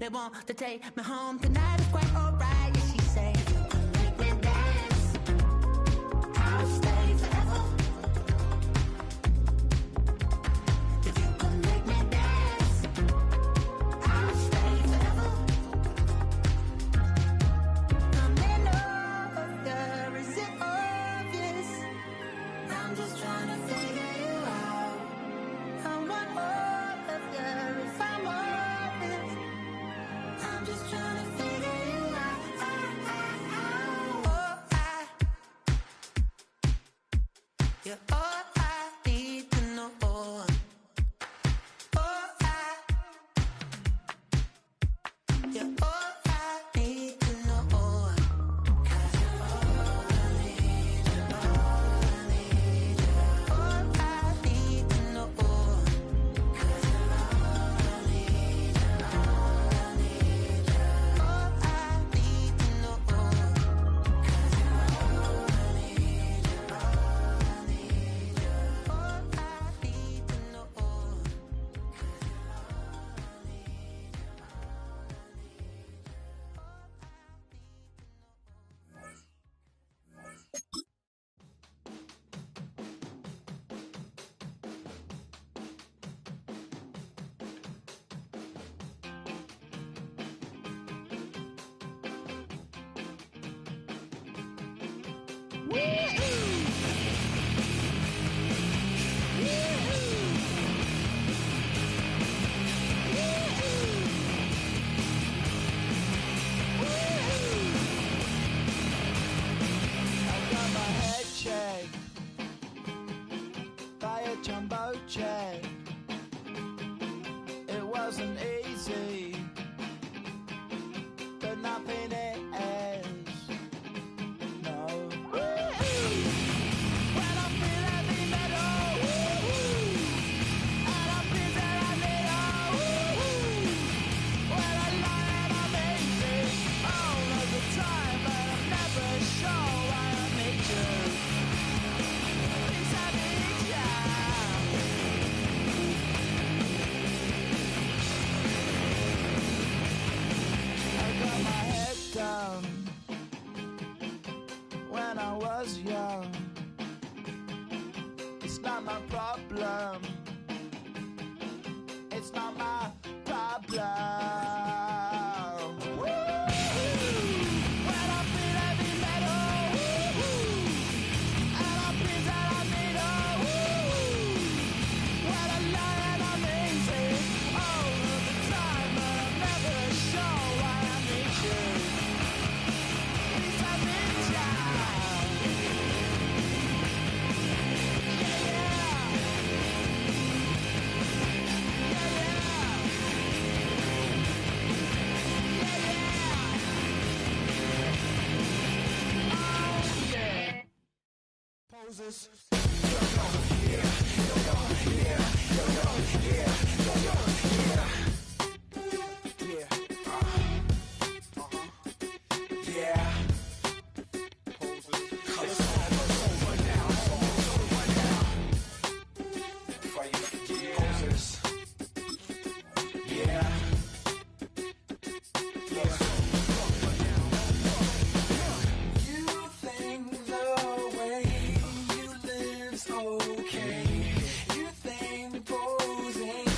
They want to take me home tonight. It's quite alright. Yeah, she say, if you can make me dance, I'll stay forever. If you can make me dance, I'll stay forever. I'm in love, is it obvious? I'm just trying to figure you out. I want all of you if I'm honest. I'm just trying to figure you out. Oh, you're all I need to know. Oh, you're all I need to know. 'Cause you're all I need, you're all I need, you're all I need to know. 'Cause you're all I need, you're all I need, you're all I need to know. 'Cause you're all I need, you're all I need, you're all I need to know. 'Cause you're all I need, you're all I need, you're all I need, you're all I need. I got my head checked by a jumbo jet. It wasn't easy, but nothing is. No. When I feel heavy metal, and I feel that I need when I lie and I'm easy all of the time, but I'm never sure why I need you. Please, I need ya. I got my head down when I was young. It's not my problem. It's not my problem. When I feel heavy metal, and I feel that I need when I lie and I'm easy all of the time, but I'm never sure why I need you. Please, I need ya. Yeah, yeah. Poses. You think the way you live's okay. You think posing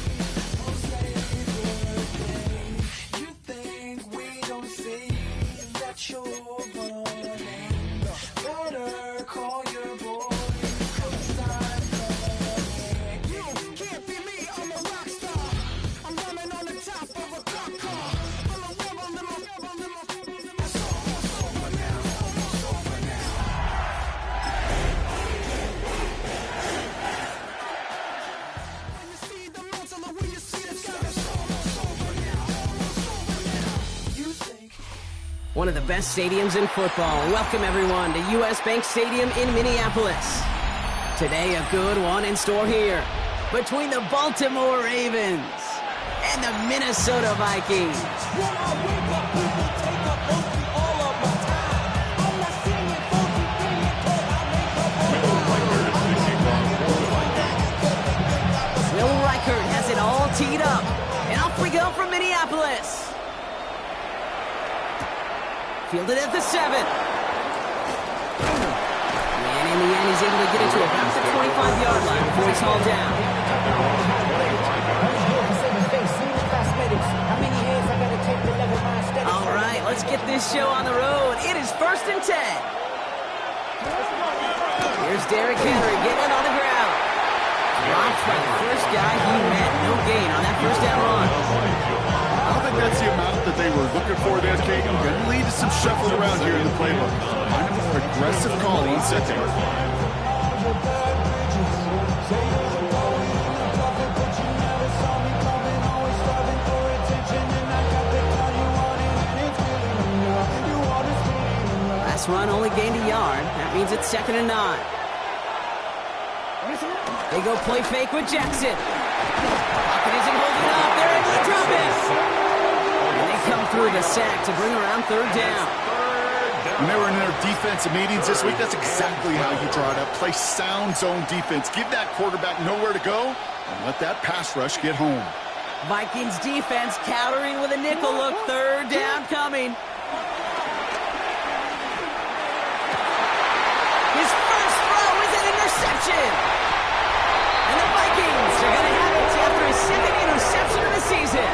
will save the day. You think we don't see that you're running. Better call your boy, 'cause I'm running. You can't be me, I'm a rock star. I'm running on the top of a cop car. I'm a rebel, It's almost over now, almost over now. When you see the mountain, or when you see the sky, it's almost over now, almost over now. You think One of the best stadiums in football. Welcome, everyone, to U.S. Bank Stadium in Minneapolis. Today, a good one in store here between the Baltimore Ravens and the Minnesota Vikings. When I wake up, people take up mostly all of my time. I'm not singing funky thing because I make up all Will Reichert has it all teed up, and off we go from Minneapolis. Fielded at the 7. And in the end, he's able to get it to about the 25-yard line before he's hauled down. All right, let's get this show on the road. It is 1st and 10. Here's Derrick Henry getting it on the ground. Dropped by the first guy he met. No gain on that first down run. I don't think that's the amount that they were looking for there, Kate. Going to lead to some shuffle around here in the playbook. Kind of a aggressive call on set there. Last run only gained a yard. That means it's 2nd and 9. They go play fake with Jackson. Pocket isn't holding up. They're able to drop it. And they come through the sack to bring around 3rd down. When they were in their defensive meetings this week, that's exactly how you draw it up. Play sound zone defense. Give that quarterback nowhere to go and let that pass rush get home. Vikings defense countering with a nickel look. 3rd down coming. His first throw is an interception. And the Vikings are going to have it after his 2nd interception of the season.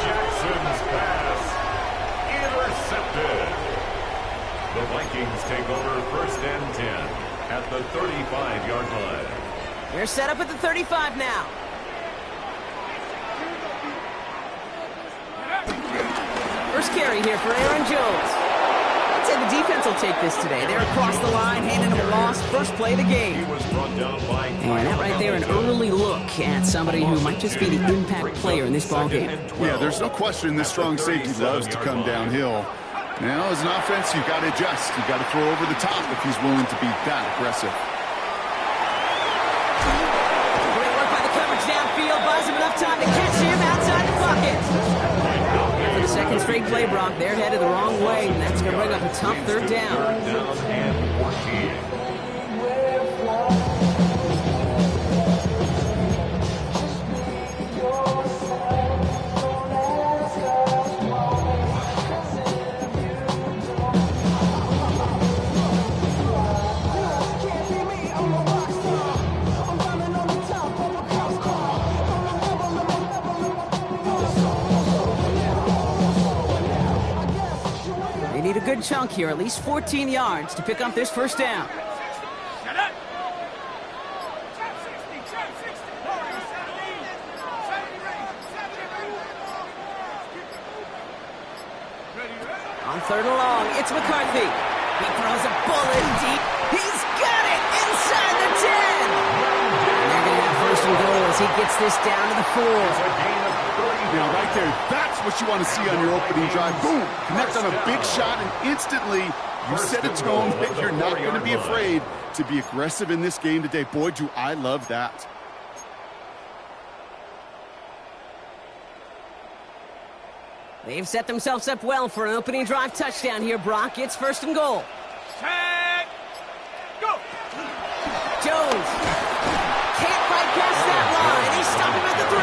Jackson's pass intercepted. The Vikings take over 1st and 10 at the 35-yard line. They're set up at the 35 now. First carry here for Aaron Jones. I'd say the defense will take this today. They're across the line, handing him a loss. First play of the game. He was brought down by And that right there, an early look at somebody who might just be the impact player in this ballgame. Yeah, there's no question this strong safety loves to come downhill. Now, as an offense, you've got to adjust. You've got to throw over the top if he's willing to be that aggressive. Great work by the coverage downfield. Buys him enough time to catch him outside the pocket. For the 2nd straight play, Brock, they're headed the wrong way, and that's going to bring up a tough 3rd down. 3rd down and 14. They need a good chunk here, at least 14 yards to pick up this 1st down. On 3rd and long, it's McCarthy. He throws a bullet deep. He's got it inside the 10. And they're going to have 1st and goal as he gets this down to the 4. Now, right there, that's what you want to see on your opening drive. Boom! Connect on a big shot, and instantly you set a tone that you're not going to be afraid to be aggressive in this game today. Boy, do I love that. They've set themselves up well for an opening drive touchdown here, Brock. It's 1st and goal. Tag. Go. Jones can't fight past that line. They stop him at the 3.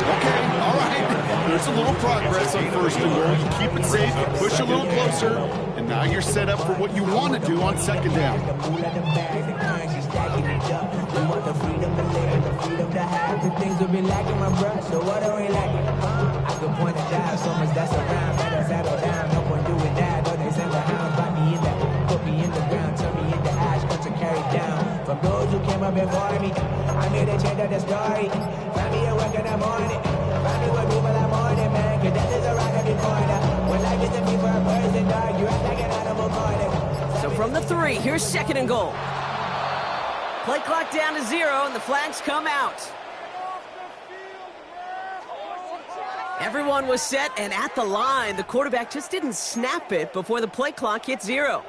Okay, all right. There's a little progress on 1st and goal. You keep it safe, you push a little closer, and now you're set up for what you want to do on 2nd down. Things will be lacking my brush, so what are we lacking? I could point it down, so much that's around, better settle down, no point doing that, though they send the hounds, bite me in that, put me in the ground, turn me into ash, cut to carry down, from those who came up before me, I made a change of the story, find me a work in the morning, find me with people I'm on it, man, cause death is around every corner, when life isn't me for a person, dog, you act like an animal morning. So from the 3, here's 2nd and goal. Play clock down to 0, and the flags come out. Everyone was set and at the line. The quarterback just didn't snap it before the play clock hit 0.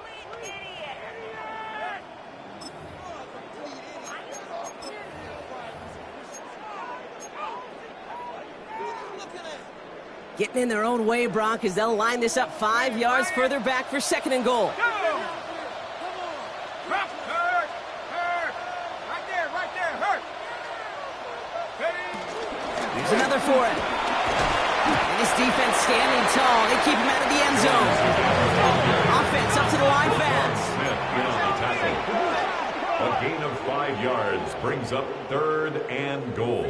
Getting in their own way, Brock, as they'll line this up 5 yards further back for 2nd and goal. There's another for it. And This defense standing tall. They keep him out of the end zone. Offense up to the line fast. Smith in on the tackle. A gain of 5 yards brings up 3rd and goal.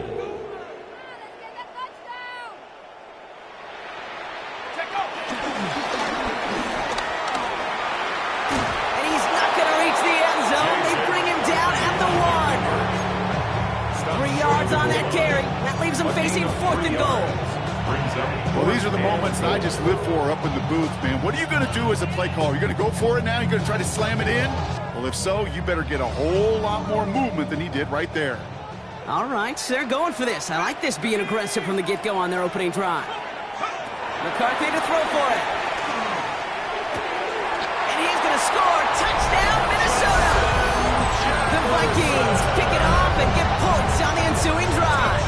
And he's not going to reach the end zone. They bring him down at the 1. 3 yards on that carry. That leaves him facing 4th and goal. Well, these are the moments that I just live for up in the booth, man. What are you going to do as a play caller? You're going to go for it now? You're going to try to slam it in? Well, if so, you better get a whole lot more movement than he did right there. All right, so they're going for this. I like this being aggressive from the get-go on their opening drive. McCarthy to throw for it. And he's going to score. Touchdown, Minnesota! The Vikings pick it off and get points on the ensuing drive.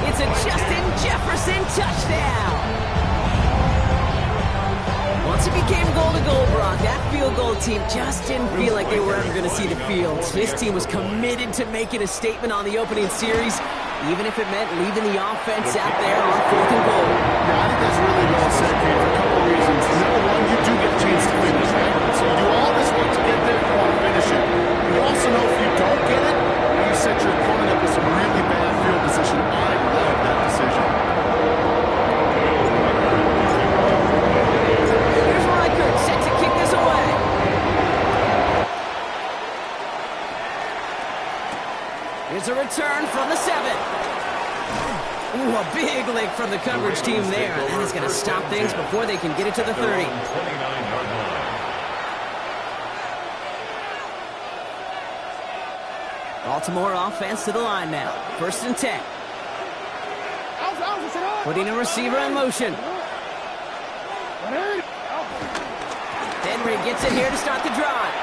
It's a Justin Jefferson touchdown. Once it became goal-to-goal, Brock, that field goal team just didn't feel like they were ever going to see the field. This team was committed to making a statement on the opening series, even if it meant leaving the offense out there on 4th and goal. Yeah, I think that's really well said, Dave, for a couple of reasons. Number one, you do get a chance to finish, right? So you do all this work to get there, you want to finish it. You also know if you don't get it, you set your opponent up with some really bad field position. I love that decision. Here's Reichert set to kick this away. Here's a return from the 7. Ooh, a big lick from the coverage team there. That is going to stop things before they can get it to the 30. 29-yard line. Baltimore offense to the line now. 1st and 10. Putting a receiver in motion. Henry gets it here to start the drive.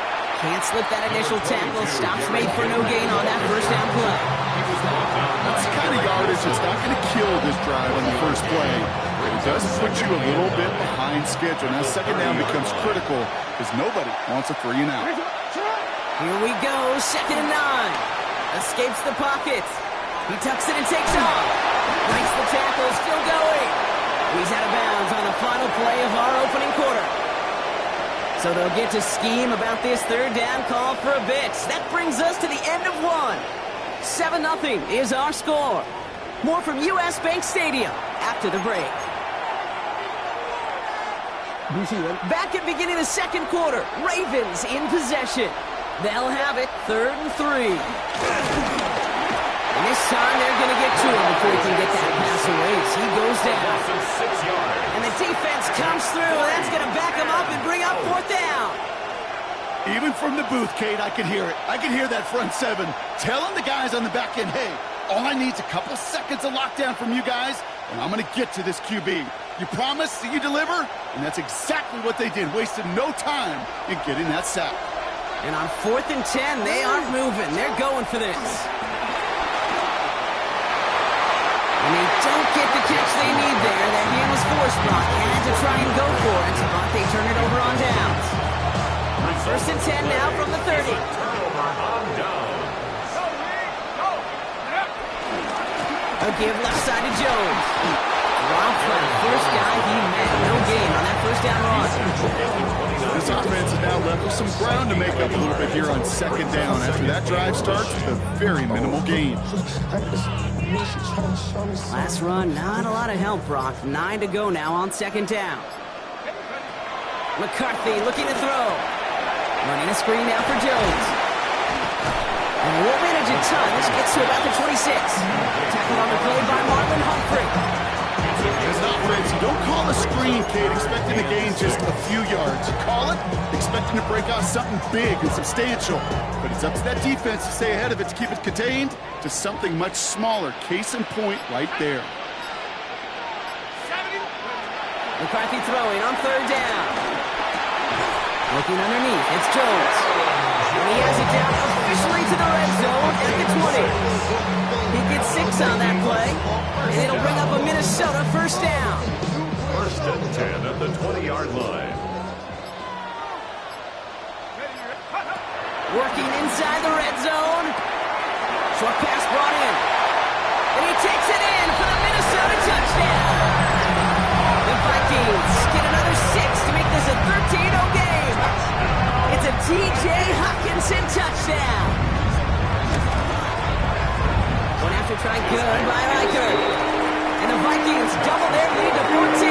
Can't slip that initial tackle. Stops made for no gain on that 1st down play. That's the kind of yardage that's not going to kill this drive on the first play. It does put you a little bit behind schedule. Now, 2nd down becomes critical because nobody wants a 3 and out. Here we go, 2nd and 9. Escapes the pocket. He tucks it and takes off. Breaks the tackle, still going. He's out of bounds on the final play of our opening quarter. So they'll get to scheme about this 3rd down call for a bit. That brings us to the end of 1. 7-0 is our score. More from US Bank Stadium after the break. Back at beginning of the 2nd quarter, Ravens in possession. They'll have it 3rd and 3. And this time they're going to get to him before he can get that pass away as he goes down. 6 yards. And the defense comes through. That's going to back him up and bring up 4th down. Even from the booth, Kate, I can hear it. I can hear that front 7 telling the guys on the back end, hey, all I need is a couple seconds of lockdown from you guys, and I'm going to get to this QB. You promise that you deliver? And that's exactly what they did. Wasted no time in getting that sack. And on 4th and 10, they aren't moving. They're going for this. And they don't get the catch they need there. That hand was forced, Brock. Had to try and go for it, but they turn it over on downs. 1st and 10 now from the 30. Turnover on down. A give left side to Jones. Robbed by the first guy he met. No gain on that 1st down run. This offense is now left with some ground to make up a little bit here on 2nd down. After that drive starts with a very minimal gain. Last run, not a lot of help, Brock. 9 to go now on 2nd down. McCarthy looking to throw. Running a screen now for Jones. And won't manage a ton. This gets to about the 26. Tackled on the play by Marlon Humphrey. As an offense, you don't call a screen, Kate, expecting to gain just a few yards. You call it expecting to break out something big and substantial. But it's up to that defense to stay ahead of it, to keep it contained to something much smaller. Case in point right there. McCarthy throwing on 3rd down. Looking underneath, it's Jones. And he has it down officially to the red zone at the 20. He gets 6 on that play, and it'll bring up a Minnesota 1st down. 1st and 10 at the 20-yard line. Working inside the red zone. Short pass brought in. And he takes it in for the Minnesota touchdown. touchdown. One after try good by Riker. And the Vikings double their lead to 14.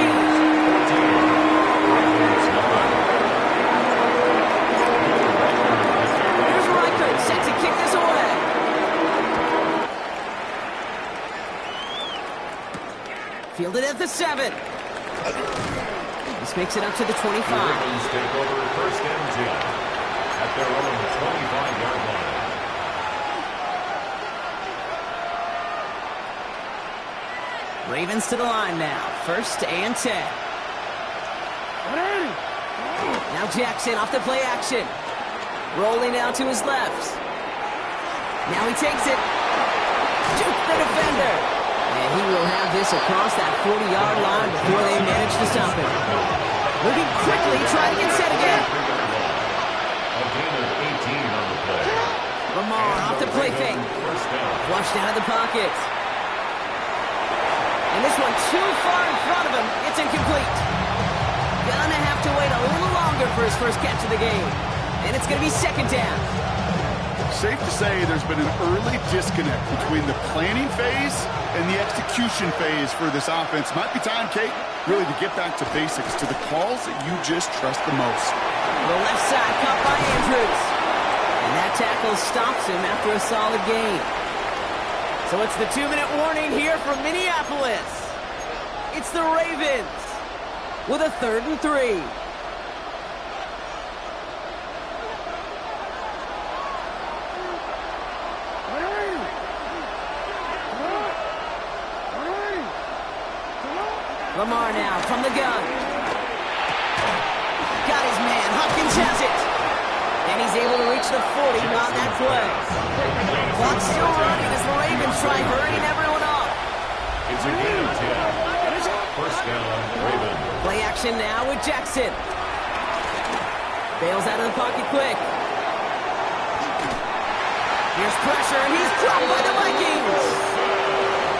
Here's Riker set to kick this away. Fielded at the 7. This makes it up to the 25. The Ravens take over first and 10 at their own 25-yard line. Ravens to the line now. First and 10. Now Jackson off the play action. Rolling out to his left. Now he takes it. Juke the defender. And he will have this across that 40-yard line before they manage to stop him. Moving quickly, trying to get set again. A gain of 18 on the play. Lamar off the play fake. First down. Flushed out of the pocket. And this one too far in front of him. It's incomplete. Gonna have to wait a little longer for his first catch of the game. And it's gonna be second down. Safe to say there's been an early disconnect between the planning phase and the execution phase for this offense. Might be time, Kate, really to get back to basics, to the calls that you just trust the most. The left side caught by Andrews. And that tackle stops him after a solid gain. So it's the 2-minute warning here from Minneapolis. It's the Ravens with a 3rd and 3. Lamar now from the gun. Got his man. Hopkins has it. And he's able to reach the 40 on that play. Clock still running as the Ravens try hurrying everyone off. It's a gain of 10. First down, Ravens. Play action now with Jackson. Bails out of the pocket quick. Here's pressure, and he's dropped by the Vikings.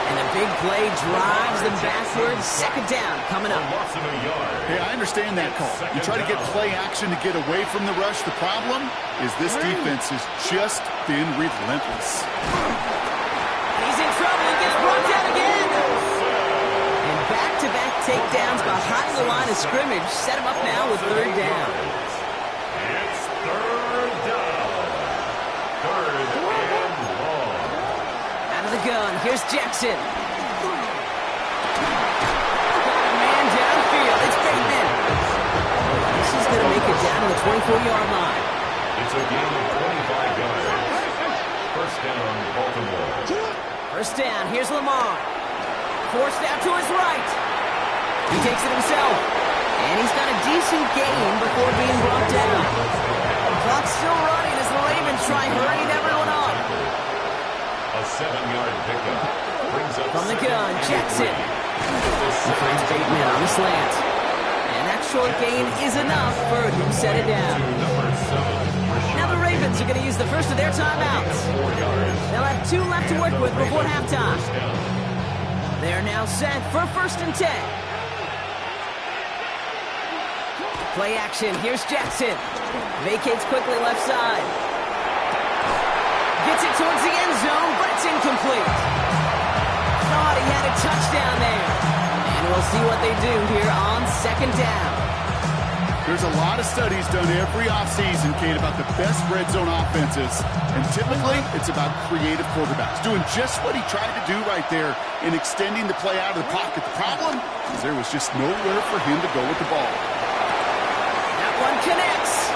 And a big play drives them backwards. Second down coming up. Loss of a yard. Hey, I understand that call. You try to get play action to get away from the rush. The problem is this defense has just been relentless. He's in trouble and gets brought down again. And back-to-back takedowns behind the line of scrimmage set him up now with 3rd down. It's 3rd down. 3rd and long. Out of the gun, here's Jackson. Got a man downfield. It's Bateman. This is going to make it down to the 24-yard line. It's a gain of 25 yards. First down, Baltimore. First down, here's Lamar. Forced out to his right. He takes it himself. And he's got a decent gain before being brought down. Clock's still running as the Ravens try hurrying everyone off. A 7-yard pickup. Brings up From the gun, Jackson. He finds Bateman on the slant. And that short gain is enough for him to set it down. number 7. Now the Ravens are going to use the first of their timeouts. They'll have 2 left to work with before halftime. They're now set for 1st and 10. Play action. Here's Jackson. Vacates quickly left side. Gets it towards the end zone, but it's incomplete. Thought he had a touchdown there. And we'll see what they do here on 2nd down. There's a lot of studies done every offseason, Kate, about the best red zone offenses. And typically, it's about creative quarterbacks, doing just what he tried to do right there in extending the play out of the pocket. The problem is there was just nowhere for him to go with the ball. That one connects.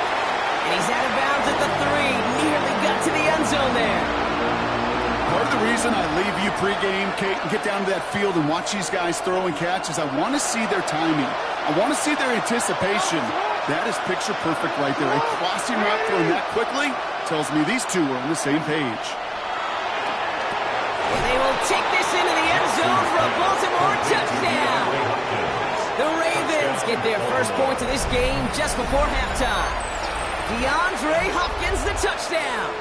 And he's out of bounds at the 3. Nearly got to the end zone there. Part of the reason I leave you pregame, Kate, and get down to that field and watch these guys throw and catch is I want to see their timing. I want to see their anticipation. That is picture perfect right there. A crossing route thrown that quickly tells me these two are on the same page. And they will take this into the end zone for a Baltimore touchdown. The Ravens get their first points of this game just before halftime. DeAndre Hopkins, the touchdown.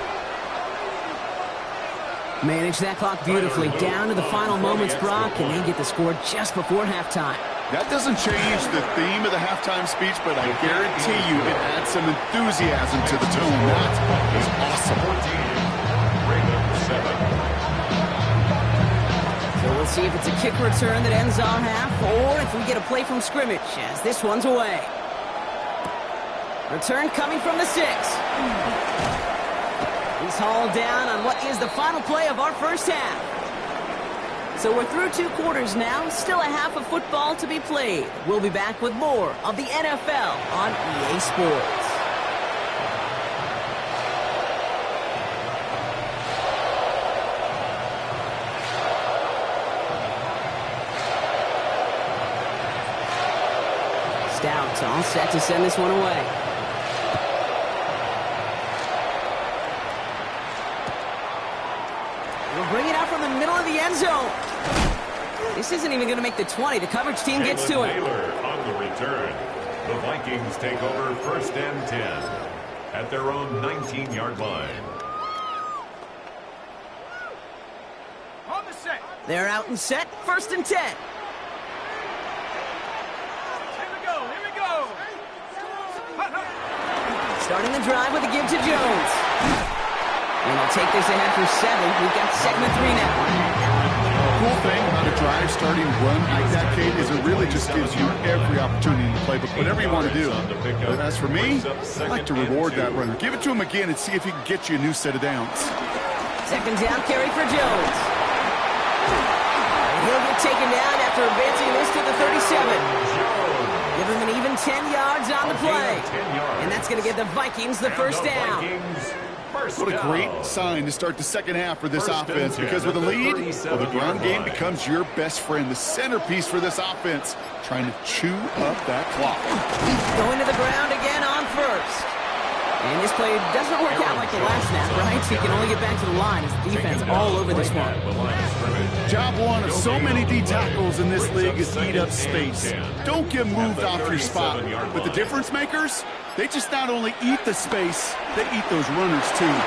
Manage that clock beautifully down to the final moments, Brock, and they get the score just before halftime. That doesn't change the theme of the halftime speech, but I guarantee you it adds some enthusiasm to the tone. That is awesome. 14, Ravens 7. So we'll see if it's a kick return that ends our half, or if we get a play from scrimmage as this one's away. Return coming from the 6. He's hauled down on what is the final play of our first half. So we're through 2 quarters now, still a half of football to be played. We'll be back with more of the NFL on EA Sports. Stout all set to send this one away. We'll bring it out from the middle of the end zone. This isn't even going to make the 20. The coverage team gets to it. Naylor on the return. The Vikings take over 1st and 10 at their own 19-yard line. They're out and set. 1st and 10. Starting the drive with a give to Jones. And they'll take this ahead for 7. We've got 2nd and 3 now. Cool thing about a drive starting run like that, Kate, is it really just gives you every opportunity in the playbook, whatever you want to do. But as for me, I like to reward that runner. Give it to him again and see if he can get you a new set of downs. 2nd down carry for Jones. And he'll get taken down after advancing this to the 37. Give him an even 10 yards on the play. And that's going to give the Vikings the first down. What a great sign to start the second half for this offense, because with a lead, well, the ground game becomes your best friend, the centerpiece for this offense, trying to chew up that clock. Going to the ground again on 1st. And this play doesn't work out like the last snap, right? So you can only get back to the line as the defense all over this one. Job one of so many D tackles in this league is eat up space. Don't get moved off your spot. But the difference makers, they just not only eat the space, they eat those runners too.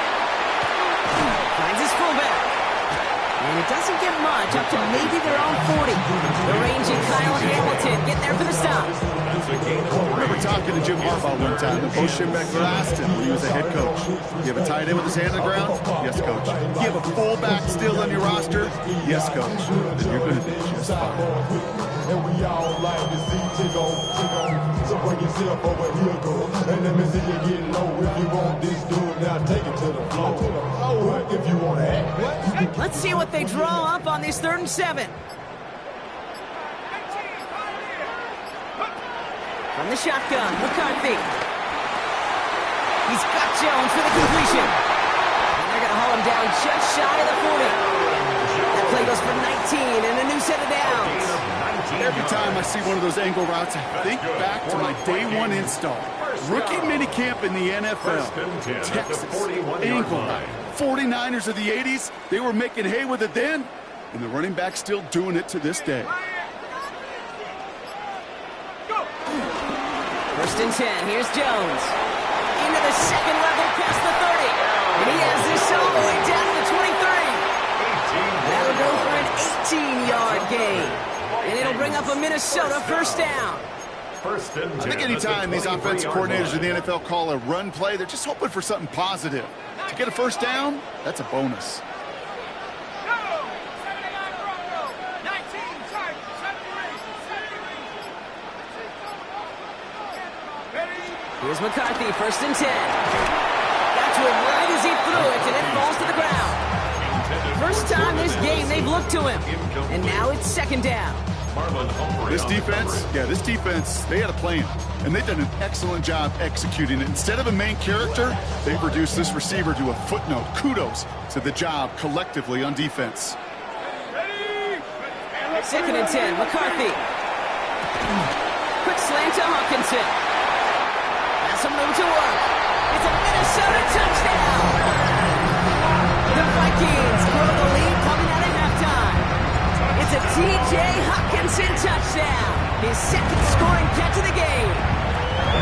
Finds his fullback. And it doesn't get much, up to maybe their own 40. The rangy Kyle Hamilton getting there for the stop. I remember talking to Jim Harbaugh one time, the post-Schimbeck last, and when he was a head coach. You have a tight end with his hand on the ground? Yes, coach. You have a fullback still on your roster? Yes, coach. Then you're going to be just fine. And we all like to see tick on. So bring yourself over here, go. And let me see you get low. If you want this dude, now take it to the floor. If you want to act. Let's see what they draw up on this 3rd and 7. From the shotgun, McCarthy. He's got Jones for the completion. And they're going to haul him down just shy of the 40. That play goes for 19 and a new set of downs. Every time I see one of those angle routes, I think back to my day 1 install. Rookie minicamp in the NFL. Texas, angle route. 49ers of the 80s, they were making hay with it then, and the running back's still doing it to this day. 1st and 10, here's Jones. Into the 2nd level past the 30. And he has this all the way down to the 23. That'll go for an 18-yard gain. And it'll bring up a Minnesota 1st down. I think anytime these offensive coordinators in the NFL call a run play, they're just hoping for something positive. To get a 1st down, that's a bonus. Here's McCarthy, 1st and 10. Got to him right as he threw it, and it falls to the ground. First time this game they've looked to him. And now it's 2nd down. This defense, they had a plan. And they've done an excellent job executing it. Instead of a main character, they've reduced this receiver to a footnote. Kudos to the job collectively on defense. 2nd and 10, McCarthy. Quick slant to Hawkinson. Has some room to work. It's a Minnesota touchdown. The Vikings grow the lead coming out of halftime. It's a T.J. Hawkinson touchdown. His 2nd scoring catch of the game.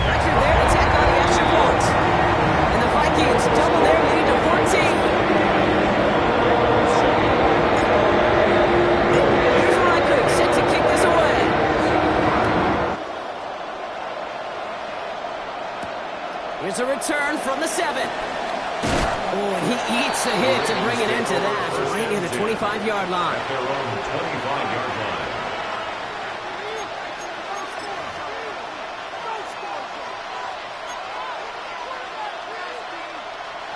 Record there to tack on the extra point. And the Vikings double their lead to 14. Here's Reichert set to kick this away. Beats the hit to bring it into that, right near the 25-yard line. At their own 25-yard line.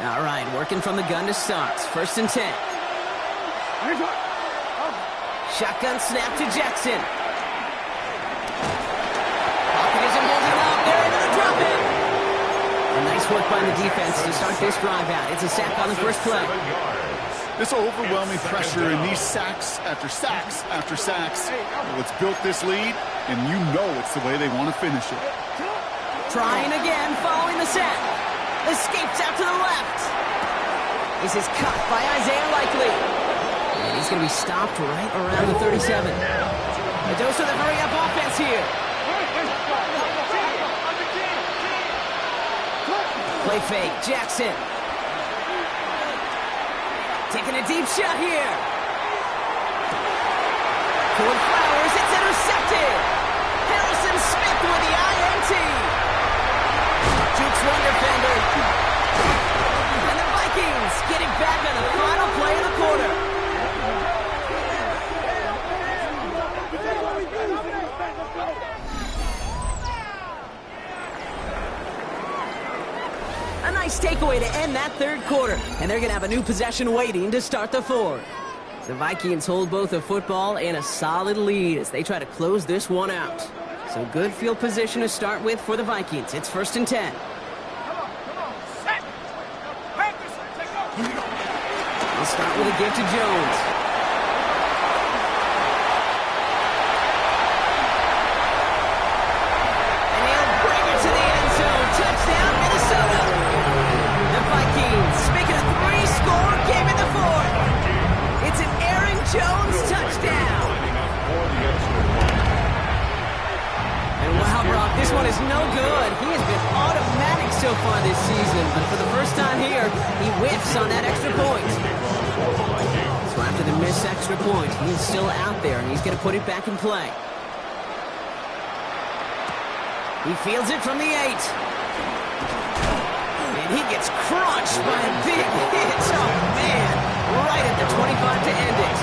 All right, working from the gun to start. 1st and 10. Shotgun snap to Jackson. Pocket isn't holding up. They're able to drop it. A nice work by the defense to start this drive out. It's a sack on the first play. This overwhelming pressure and these sacks after sacks after sacks. Well, it's built this lead, and you know it's the way they want to finish it. Trying again, following the sack. Escapes out to the left. This is cut by Isaiah Likely. And he's going to be stopped right around the 37. A dose of the hurry-up offense here. Play fake, Jackson. Taking a deep shot here. Toward Flowers, it's intercepted. Harrison Smith with the INT. Jukes one defender. And the Vikings getting back on the final play of the quarter. A nice takeaway to end that third quarter. And they're going to have a new possession waiting to start the fourth. The Vikings hold both a football and a solid lead as they try to close this one out. So good field position to start with for the Vikings. It's 1st and 10. We'll start with a give to Jones. And he'll bring it to the end zone. Touchdown, Minnesota. The Vikings making a 3-score game in the fourth. It's an Aaron Jones touchdown. And wow, Brock, this one is no good. He has been automatic so far this season, but for the first time here, he whiffs on that extra point. So after the missed extra point, he's still out there, and he's going to put it back in play. He fields it from the 8. And he gets crunched by a big hit. Oh, man, right at the 25 to end it.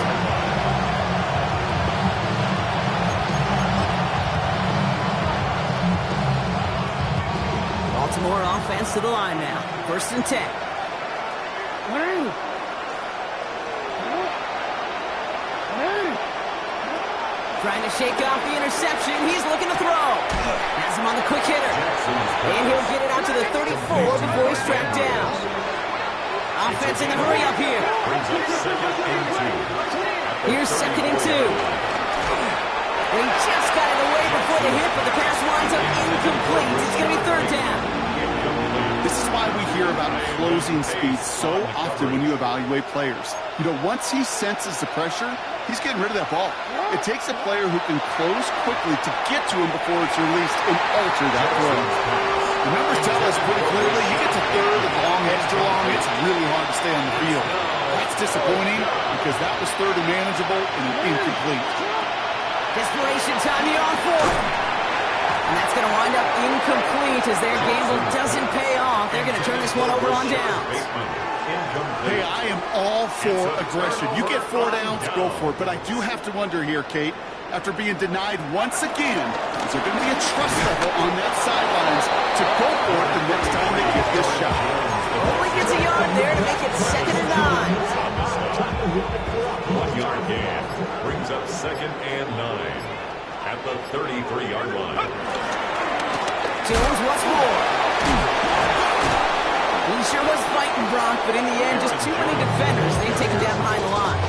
Baltimore offense to the line now. 1st and 10. Trying to shake off the interception. He's looking to throw. Has him on the quick hitter. And he'll get it out to the 34 before he's tracked down. Offense in the hurry up here. Here's 2nd and 2. They just got it away before the hit, but the pass winds up incomplete. It's going to be 3rd down. This is why we hear about closing speed so often when you evaluate players. You know, once he senses the pressure, he's getting rid of that ball. It takes a player who can close quickly to get to him before it's released and alter that throw. The numbers tell us pretty clearly, you get to 3rd and long, extra long, it's really hard to stay on the field. That's disappointing because that was 3rd and manageable and an incomplete. Desperation time here on 4th. And that's going to wind up incomplete as their gamble doesn't pay off. They're going to turn this one over on downs. Hey, I am all for aggression. You get 4 downs, go for it. But I do have to wonder here, Kate, after being denied once again, is there going to be a trust level on that sidelines to go for it the next time they get this shot? Only gets a yard there to make it 2nd and 9. 1 yard gain brings up 2nd and 9 at the 33-yard line. Jones once more. He sure was fighting, Brock, but in the end, just too many defenders. They take him down behind the line.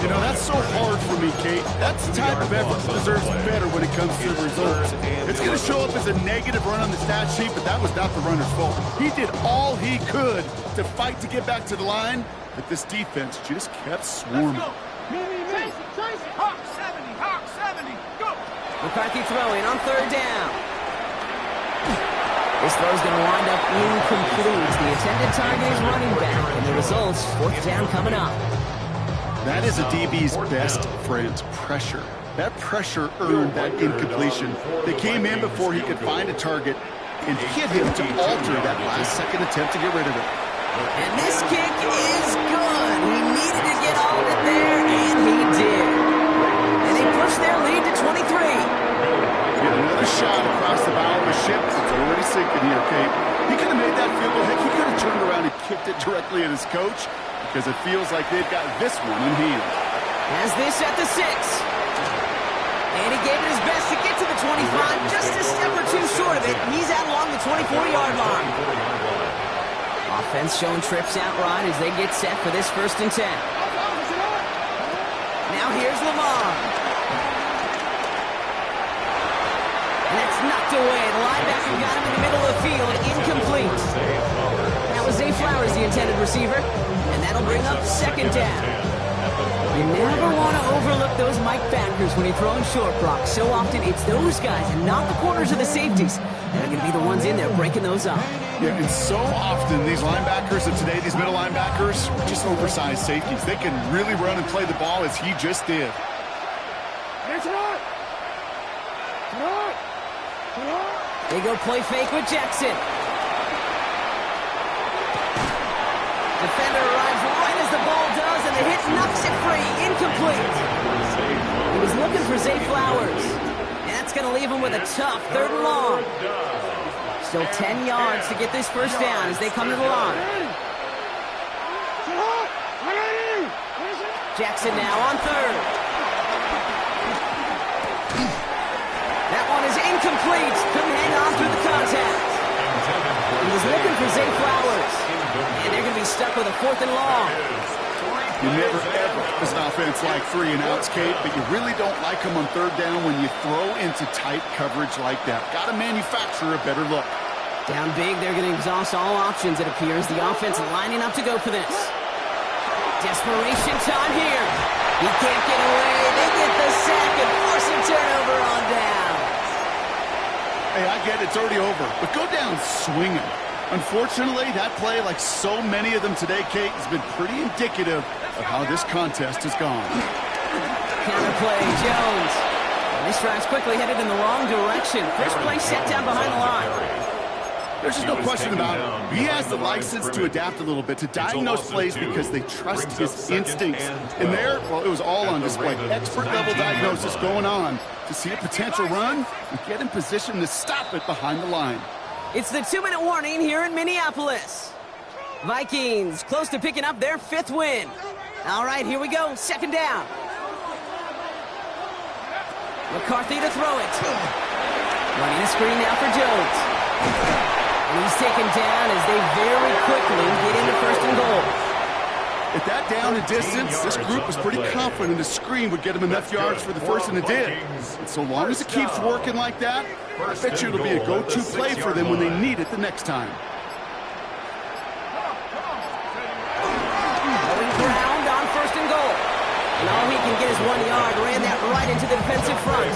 You know, that's so hard for me, Kate. That's the type of effort that deserves better when it comes to the results. It's going to show up as a negative run on the stat sheet, but that was not the runner's fault. He did all he could to fight to get back to the line, but this defense just kept swarming. Hawk 70, go! McCarthy throwing on 3rd down. This throw's going to wind up incomplete. The intended target is running back, and the results, 4th down coming up. That is a DB's best friend, pressure. That pressure earned that incompletion. They came in before he could find a target and hit him to alter that last-second attempt to get rid of it. And this kick is good. He needed to get all of it there, and he did. And they push their lead to 23. Get another shot across the bow of the ship. It's already sinking here, Kate. He could have made that field goal. Heck, he could have turned around and kicked it directly at his coach because it feels like they've got this one in hand. Has this at the 6. And he gave it his best to get to the 25. Just a step or two short of it. He's out along the 24-yard line. Offense showing trips out right as they get set for this 1st and 10. Now here's Lamar. And that's knocked away. The linebacker got him in the middle of the field. Incomplete. That was Zay Flowers, the intended receiver. And that'll bring up 2nd down. You never want to overlook those Mike backers when you're throwing short, Brock. So often it's those guys and not the corners or the safeties that are going to be the ones in there breaking those up. Yeah, and so often these linebackers of today, these middle linebackers, are just oversized safeties. They can really run and play the ball as he just did. They go play fake with Jackson. Defender arrives right as the ball does, and the hit knocks it free. Incomplete. He was looking for Zay Flowers. And that's going to leave him with a tough 3rd and long. Still 10 yards to get this 1st down as they come to the line. Jackson now on 3rd. That one is incomplete. Couldn't hang on through the contact. He was looking for Zay Flowers. And they're going to be stuck with a 4th and long. You never ever, as an offense, like 3 and outs, Kate, but you really don't like them on 3rd down when you throw into tight coverage like that. Got to manufacture a better look. Down big, they're going to exhaust all options, it appears. The offense lining up to go for this. Desperation time here. He can't get away. They get the sack and force a turnover on down. Hey, I get it's already over, but go down swinging. Unfortunately, that play, like so many of them today, Kate, has been pretty indicative of how this contest has gone. Counterplay, Jones. And this drive's quickly headed in the wrong direction. First play set down behind the line. There's just no question about it. He has the license to adapt a little bit, to diagnose plays because they trust his instincts. And there, well, it was all on display. Expert-level diagnosis going on to see a potential run and get in position to stop it behind the line. It's the 2-minute warning here in Minneapolis. Vikings close to picking up their 5th win. All right, here we go. 2nd down. McCarthy to throw it. Running a screen now for Jones. And he's taken down as they very quickly get into 1st and goal. At that down and distance, this group was pretty confident the screen would get him enough yards for the 1st, and it did. And so long as it keeps working like that, I bet you it'll be a go-to play for them when they need it the next time. Going ground on 1st and goal. And all he can get is 1 yard. Ran that right into the defensive front.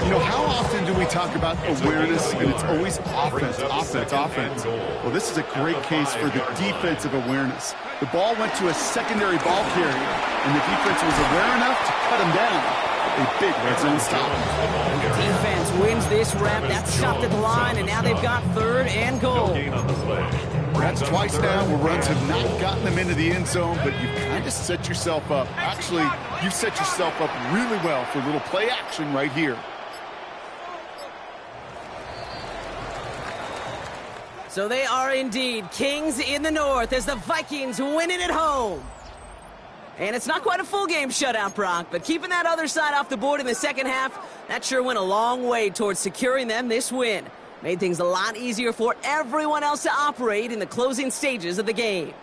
You know, how often do we talk about awareness, and it's always offense, offense, offense? Well, this is a great case for the defensive awareness. The ball went to a secondary ball carrier, and the defense was aware enough to cut him down. A big red zone stop. Defense wins this rep. That's stopped at the line, and now they've got 3rd and goal. That's twice now where runs have not gotten them into the end zone, but you've kind of set yourself up. Actually, you've set yourself up really well for a little play action right here. So they are indeed kings in the north as the Vikings win it at home. And it's not quite a full game shutout, Brock, but keeping that other side off the board in the 2nd half, that sure went a long way towards securing them this win. Made things a lot easier for everyone else to operate in the closing stages of the game.